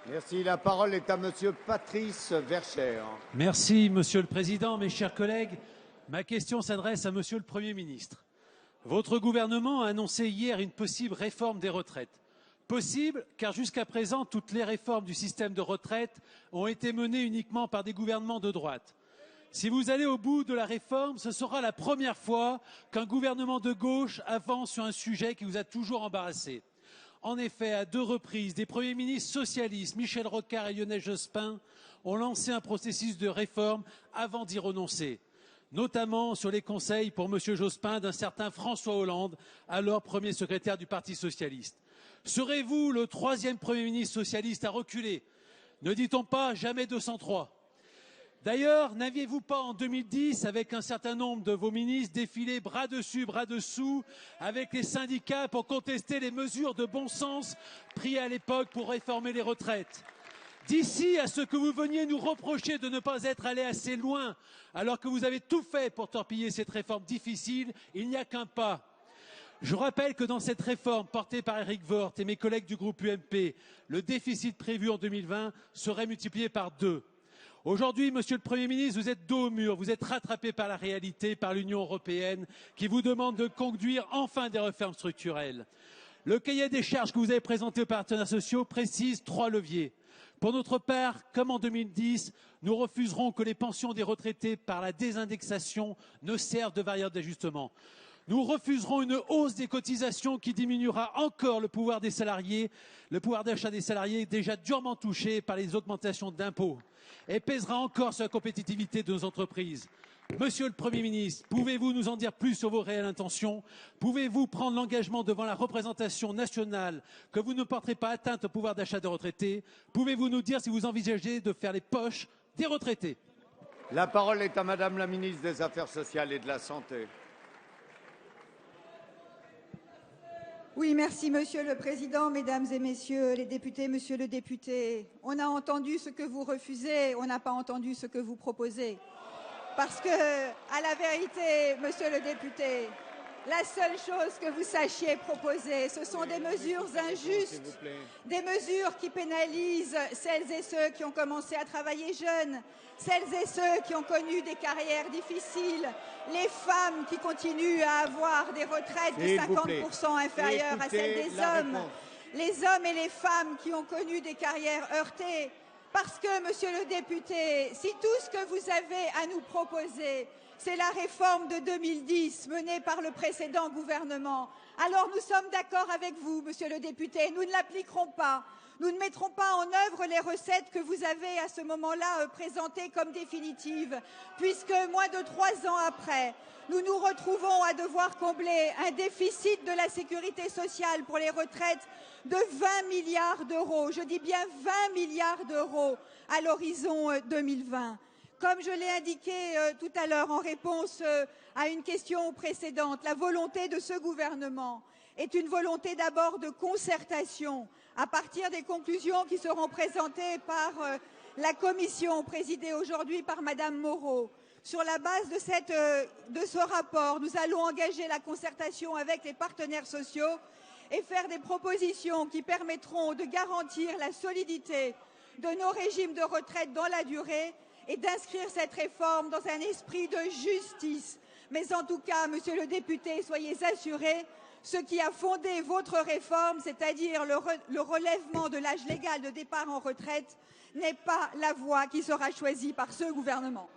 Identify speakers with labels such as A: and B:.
A: Merci. La parole est à Monsieur Patrice Verchères.
B: Merci, Monsieur le Président, mes chers collègues. Ma question s'adresse à Monsieur le Premier ministre. Votre gouvernement a annoncé hier une possible réforme des retraites. Possible, car jusqu'à présent, toutes les réformes du système de retraite ont été menées uniquement par des gouvernements de droite. Si vous allez au bout de la réforme, ce sera la première fois qu'un gouvernement de gauche avance sur un sujet qui vous a toujours embarrassé. En effet, à 2 reprises, des premiers ministres socialistes, Michel Rocard et Lionel Jospin, ont lancé un processus de réforme avant d'y renoncer, notamment sur les conseils pour M. Jospin d'un certain François Hollande, alors premier secrétaire du Parti socialiste. Serez-vous le 3e Premier ministre socialiste à reculer? Ne dit-on pas jamais 203? D'ailleurs, n'aviez-vous pas en 2010, avec un certain nombre de vos ministres, défilé bras dessus, bras dessous avec les syndicats pour contester les mesures de bon sens prises à l'époque pour réformer les retraites? D'ici à ce que vous veniez nous reprocher de ne pas être allé assez loin, alors que vous avez tout fait pour torpiller cette réforme difficile, il n'y a qu'un pas. Je rappelle que dans cette réforme portée par Éric Woerth et mes collègues du groupe UMP, le déficit prévu en 2020 serait multiplié par 2. Aujourd'hui, Monsieur le Premier ministre, vous êtes dos au mur, vous êtes rattrapé par la réalité, par l'Union européenne, qui vous demande de conduire enfin des réformes structurelles. Le cahier des charges que vous avez présenté aux partenaires sociaux précise 3 leviers. Pour notre part, comme en 2010, nous refuserons que les pensions des retraités par la désindexation ne servent de variable d'ajustement. Nous refuserons une hausse des cotisations qui diminuera encore le pouvoir des salariés, le pouvoir d'achat des salariés déjà durement touchés par les augmentations d'impôts et pèsera encore sur la compétitivité de nos entreprises. Monsieur le Premier ministre, pouvez-vous nous en dire plus sur vos réelles intentions? Pouvez-vous prendre l'engagement devant la représentation nationale que vous ne porterez pas atteinte au pouvoir d'achat des retraités? Pouvez-vous nous dire si vous envisagez de faire les poches des retraités?
A: La parole est à Madame la ministre des Affaires sociales et de la Santé.
C: Oui, merci Monsieur le Président, Mesdames et Messieurs les députés, Monsieur le député. On a entendu ce que vous refusez, on n'a pas entendu ce que vous proposez. Parce que, à la vérité, Monsieur le député, la seule chose que vous sachiez proposer, ce sont des mesures injustes, des mesures qui pénalisent celles et ceux qui ont commencé à travailler jeunes, celles et ceux qui ont connu des carrières difficiles, les femmes qui continuent à avoir des retraites de 50% inférieures à celles des hommes, les hommes et les femmes qui ont connu des carrières heurtées. Parce que, Monsieur le député, si tout ce que vous avez à nous proposer, c'est la réforme de 2010 menée par le précédent gouvernement, alors nous sommes d'accord avec vous, Monsieur le député, nous ne l'appliquerons pas. Nous ne mettrons pas en œuvre les recettes que vous avez à ce moment-là présentées comme définitives, puisque moins de 3 ans après, nous nous retrouvons à devoir combler un déficit de la sécurité sociale pour les retraites de 20 milliards d'euros. Je dis bien 20 milliards d'euros à l'horizon 2020. Comme je l'ai indiqué tout à l'heure en réponse à une question précédente, la volonté de ce gouvernement est une volonté d'abord de concertation à partir des conclusions qui seront présentées par la commission présidée aujourd'hui par Madame Moreau. Sur la base de ce rapport, nous allons engager la concertation avec les partenaires sociaux et faire des propositions qui permettront de garantir la solidité de nos régimes de retraite dans la durée et d'inscrire cette réforme dans un esprit de justice. Mais en tout cas, Monsieur le député, soyez assuré, ce qui a fondé votre réforme, c'est-à-dire le relèvement de l'âge légal de départ en retraite, n'est pas la voie qui sera choisie par ce gouvernement.